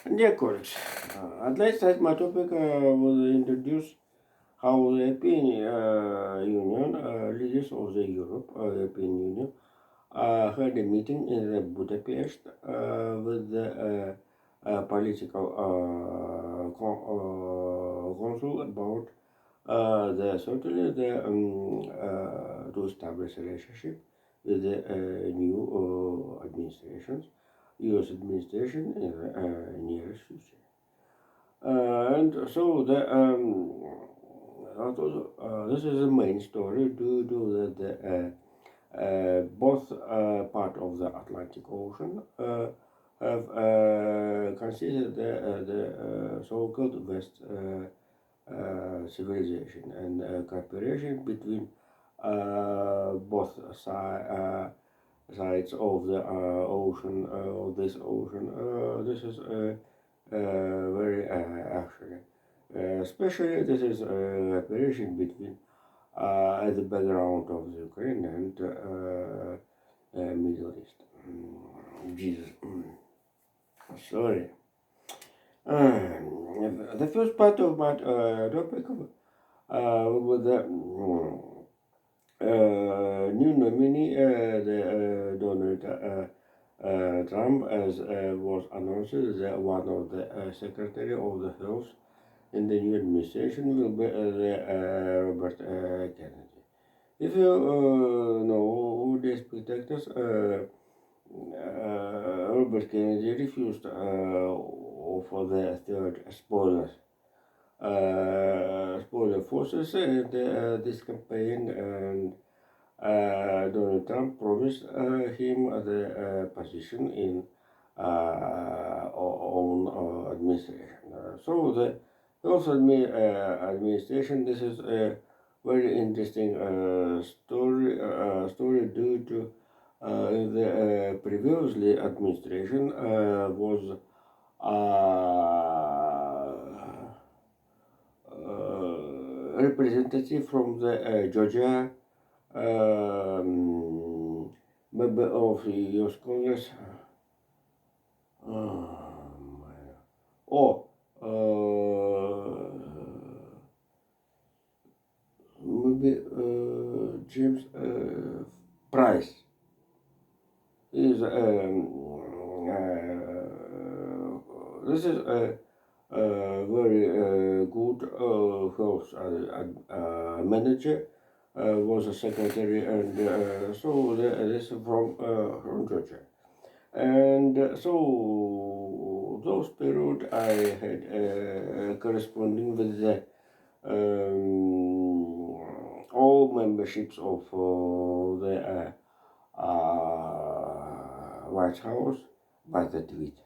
Dear colleagues, at least as my topic will introduce how the European Union, leaders of the European Union, had a meeting in Budapest with the political council about certainly to establish a relationship with the new administrations, U.S. administration in the nearest future. And so this is the main story due to both part of the Atlantic Ocean have considered the so-called West civilization and cooperation between both sides of the ocean, of this ocean. This is very actually, especially this is cooperation between the background of the Ukraine and Middle East. Jesus, sorry. The first part of my topic with the new nominee, Donald Trump, as was announced, that one of the Secretary of the Health in the new administration will be Robert Kennedy. If you know who these protectors, Robert Kennedy refused for the third spoiler forces in this campaign, and Donald Trump promised him the position in own administration. So the health administration, this is a very interesting story due to the previously administration was representative from the Georgia member of the U.S. Congress. Oh, maybe James Price is this is a very good health manager. Was a secretary, and so this is from Georgia. And so those period I had corresponding with the all memberships of the White House by the tweet.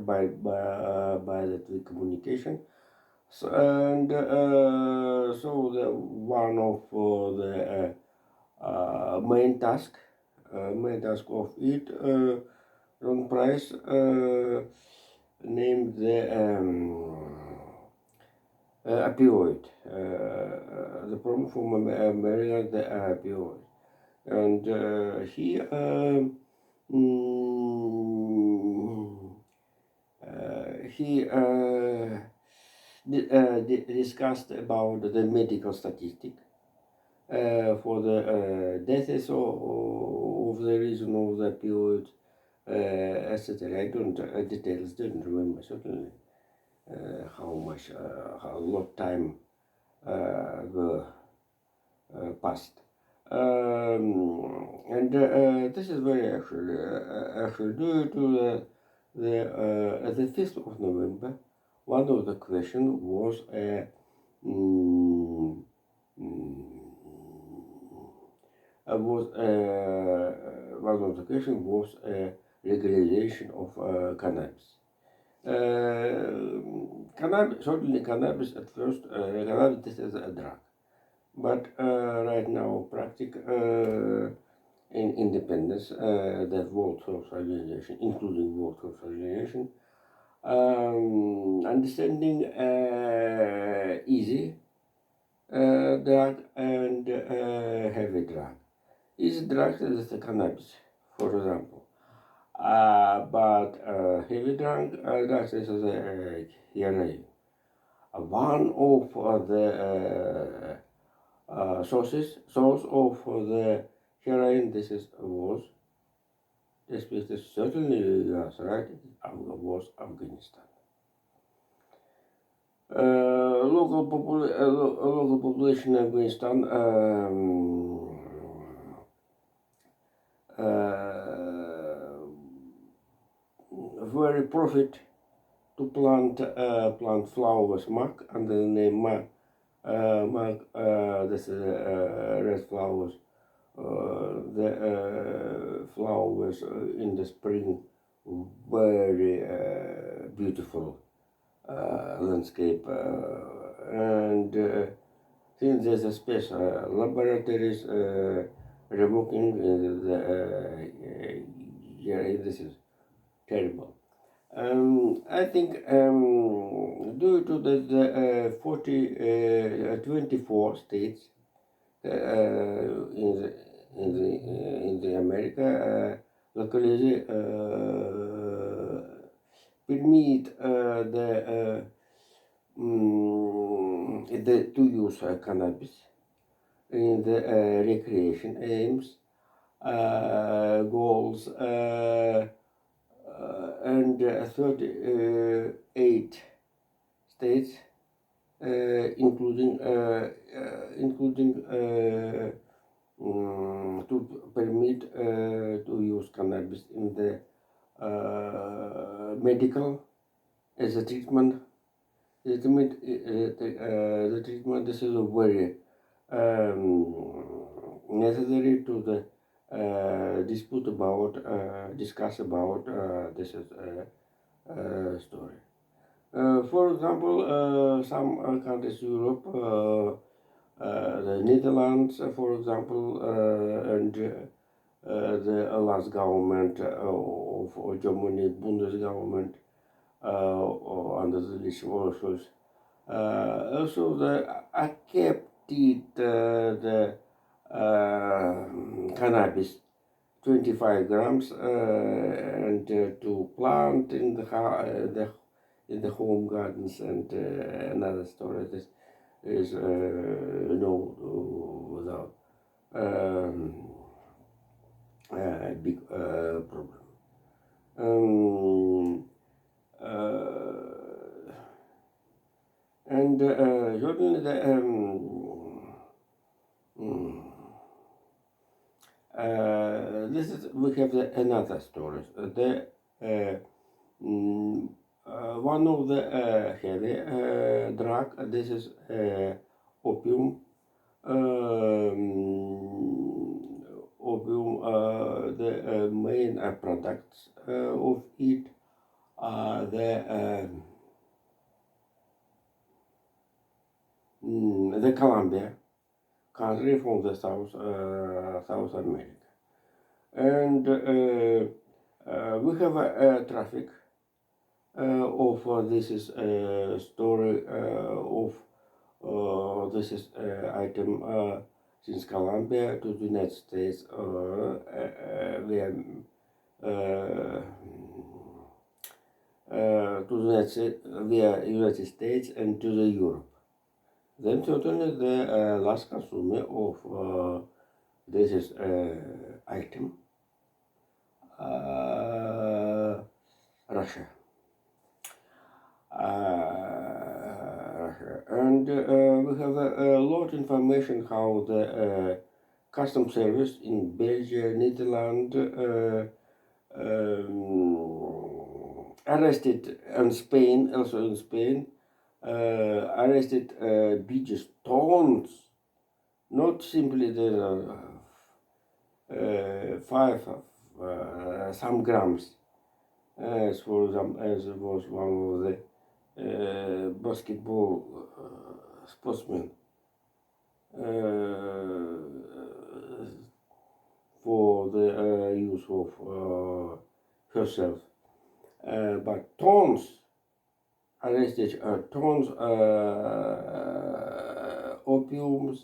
By the tweet communication. So, and so the one of the main task of it, Ron Price named the opioid, the problem from America, the opioid, and he discussed about the medical statistic for the deaths of the reason of the opioid, etc. I don't details didn't remember certainly how much how long time were passed. And this is very actually due to the 5th of November. One of the questions was mm, one of the questions was legalization of cannabis. Certainly cannabis at first, cannabis is a drug, but right now, in independence, the World Health Organization, including World Health Organization, understanding easy drug and heavy drug. Easy drug is the cannabis, for example. but heavy drug, drugs is heroin. One of the source of the heroin, this is certainly yes, right, was Afghanistan. Local population in Afghanistan very profit to plant flowers mark under the name mark. This is red flowers. The flowers in the spring, very beautiful landscape, and since there's a special laboratories revoking this is terrible. I think due to the 24 states in the America locally permit the to use cannabis in the recreation aims, goals, and 38 states, including to permit to use cannabis in the medical as a treatment. The treatment this is a very necessary to the discuss about this is story. For example, some countries Europe, the Netherlands, for example, and the last government of Germany, Bundesgovernment, under the list also. Also, I kept the cannabis 25 grams and to plant in the home gardens, and another story is no without big problem. And certainly we have another story. One of the heavy drug. This is opium. Opium. The main products of it are the Colombia country from the South America, and we have a traffic of this is story of this is item since Colombia to the United States, where to the United States and to the Europe. Then certainly the last consumer of this is item Russia. And we have a lot of information how the custom service in Belgium, Netherlands, arrested, and Spain, also in Spain, arrested beaches, tons, not simply the some grams, as for example, as was one of the basketball sportsmen for the use of herself, but tons arrested, tons opiums,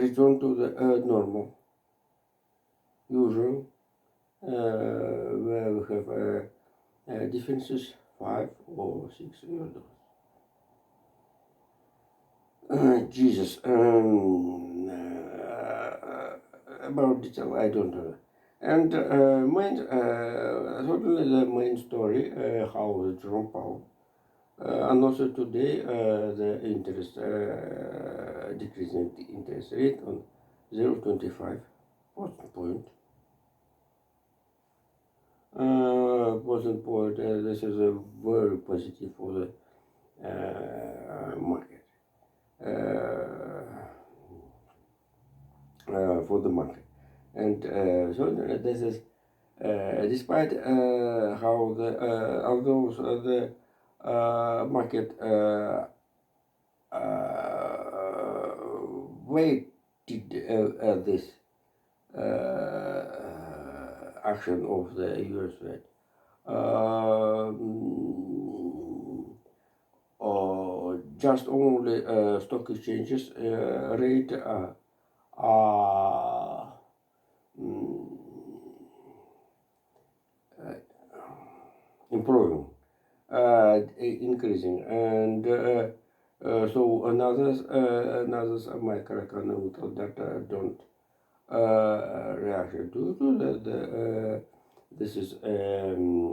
return to the normal, usual, where we have differences 5 or 6 years. Jesus, about detail I don't know. And totally the main story, how the Jerome Powell and also today the interest decreasing the interest rate on 0.25 percentage point. Percentage point. This is a very positive for the market. For the market, and so this is despite how the although the market waited this action of the US Fed. Just only stock exchanges rate improving, increasing, and so another microeconomic data don't reaction to the this is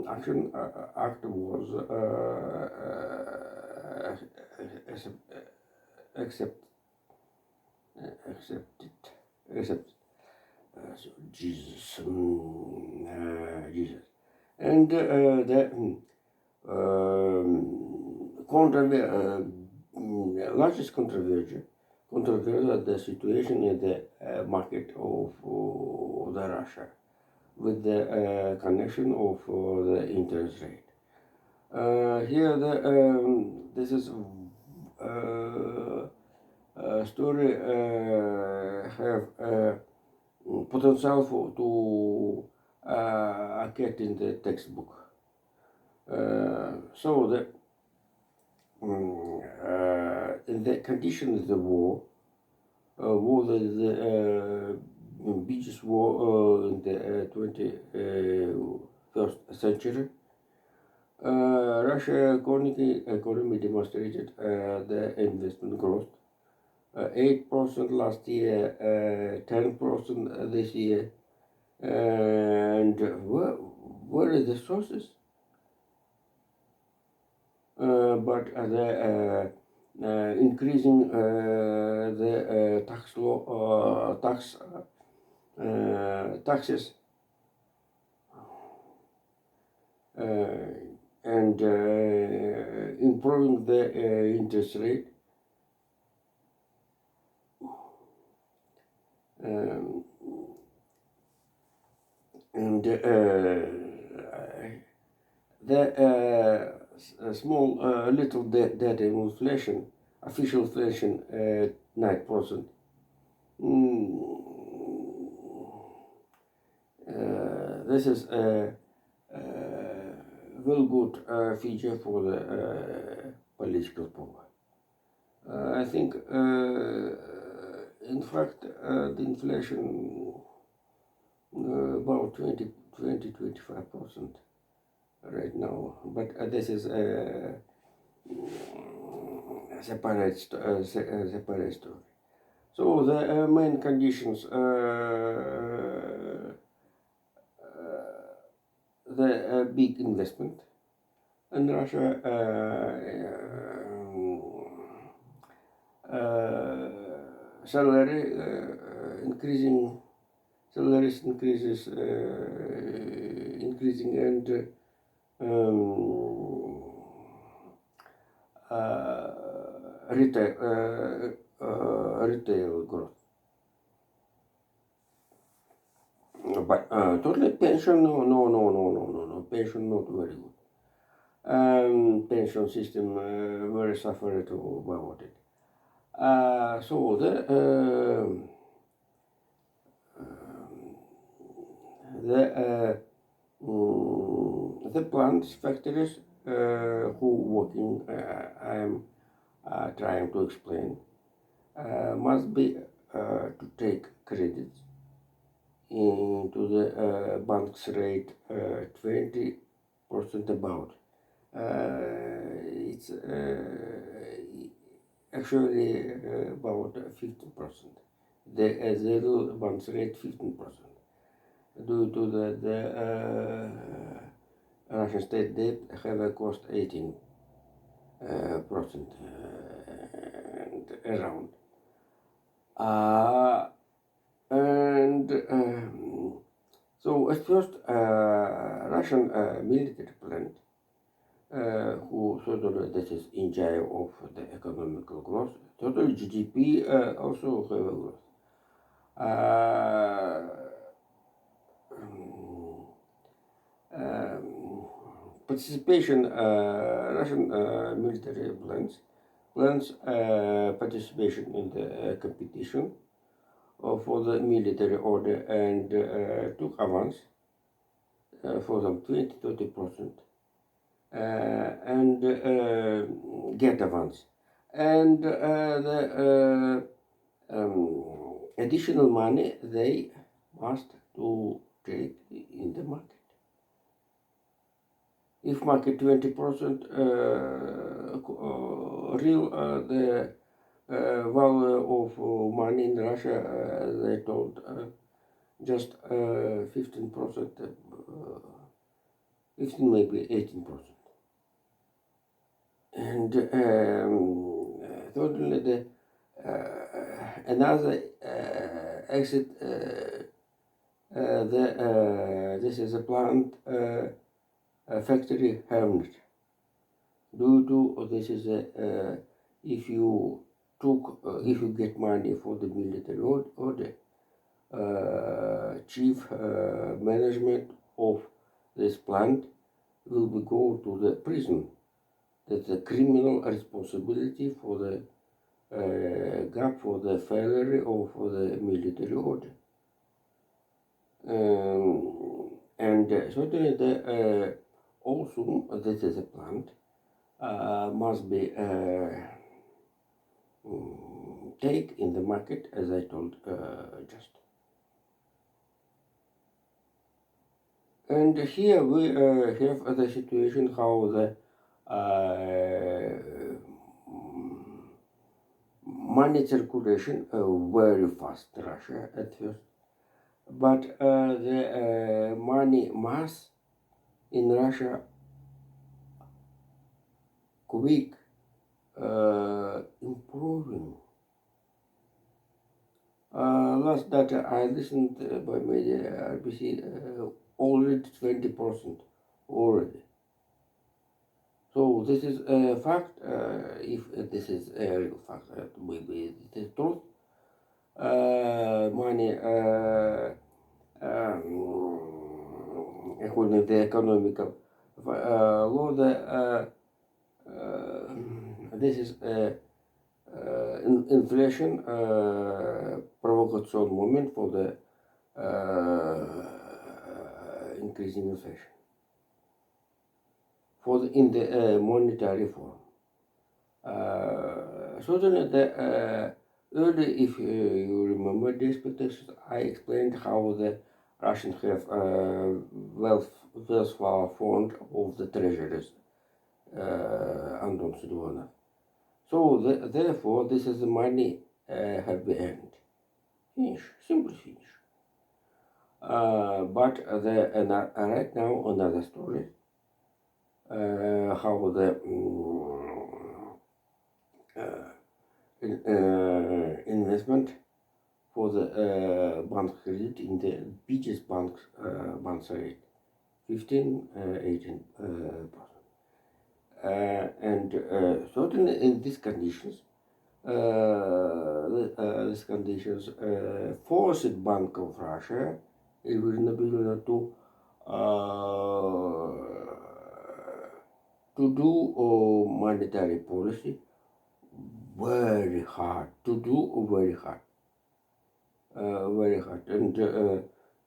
action act was accepted. So Jesus, Jesus, and the largest controversy the situation in the market of the Russia with the connection of the interest rate. Here this is story have potential to get in the textbook. So the in the condition of the war the biggest war in the 21st century. Russia economy demonstrated the investment growth, 8% last year, 10% this year, and where are the sources? But the increasing the tax law, taxes, and improving the interest rate. And the small little data inflation, official inflation 9%. This is a very good feature for the political power. I think, in fact, the inflation about 20-25% right now, but this is a separate story. So the main conditions, the big investment in Russia, salary increasing, salaries increases increasing, and retail growth. But totally pension, no, pension not very good. Pension system very suffered about it. So the plants, factories who working, I am trying to explain, must be to take credits into the bank's rate 20% about. It's actually about 15%. The real bank's rate 15%. Due to the Russian state debt have a cost 18% and around. So at first, Russian military plant, who totally that is in charge of the economical growth, total GDP also have a growth. Participation, Russian military plans participation in the competition for the military order and took advance for them 20-30% and get advance and the additional money they must to take in the market. If market 20% real the value of money in Russia, they told just 15%, 15 maybe 18%. And totally the another exit. This is a plant factory Hermit. Due to this is a if you get money for the military order, chief management of this plant will be go to the prison. That's a criminal responsibility for the gap for the failure of the military order. And certainly the also this is a plant must be take in the market, as I told just. And here we have the situation how the money circulation very fast in Russia at first, but the money mass in Russia quick improving. Last data I listened by media RBC already 20% already. So this is a fact. If this is a real fact, maybe it is truth. Money according to the economical law, this is inflation provocation moment for the increasing inflation for in the monetary form. Certainly the early, if you remember the expectations, I explained how the Russians have wealth fund of the treasuries Anton Sidonov. So therefore, this is the money have been earned. Finish, simple finish. But right now another story. How the investment for the bank credit in the biggest banks rate 15-18%. And certainly in these conditions, forced Bank of Russia to do monetary policy very hard, and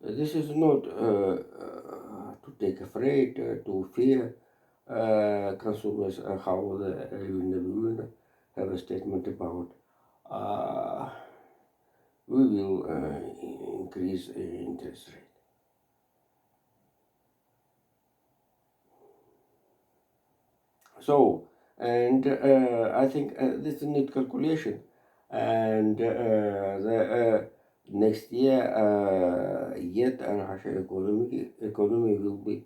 this is not to take afraid, to fear consumers, how the have a statement about we will increase interest rate. So, and I think this is a neat calculation, and the next year yet Russian economy will be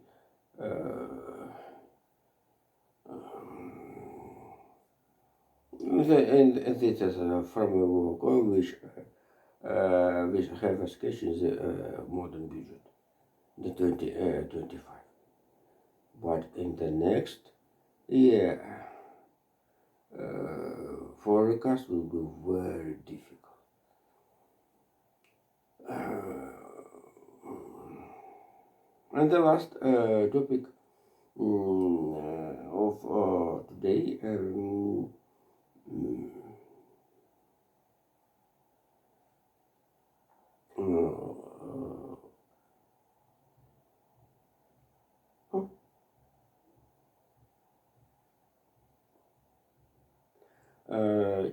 and this is from a work which have a sketch in the modern budget, the 2025. But in the next year, forecast will be very difficult. And the last topic of today.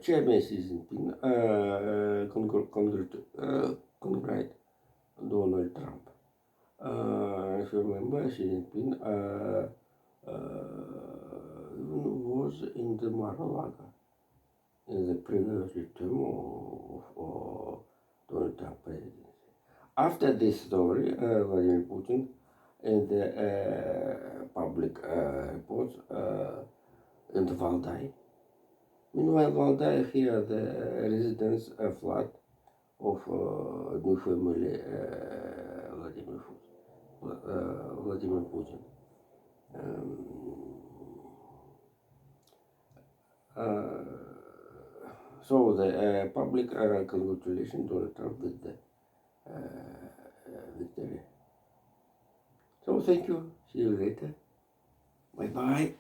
Chairman Xi Jinping congratulated Donald Trump. If you remember, Xi Jinping was in the Mar-a-Lago in the previous term of Donald Trump presidency. After this story, Vladimir Putin in the public reports in the Valdai. Meanwhile, Valdai here, the residence flat of new family Vladimir Putin. So the public congratulations Donald Trump with the victory. So thank you. See you later. Bye bye.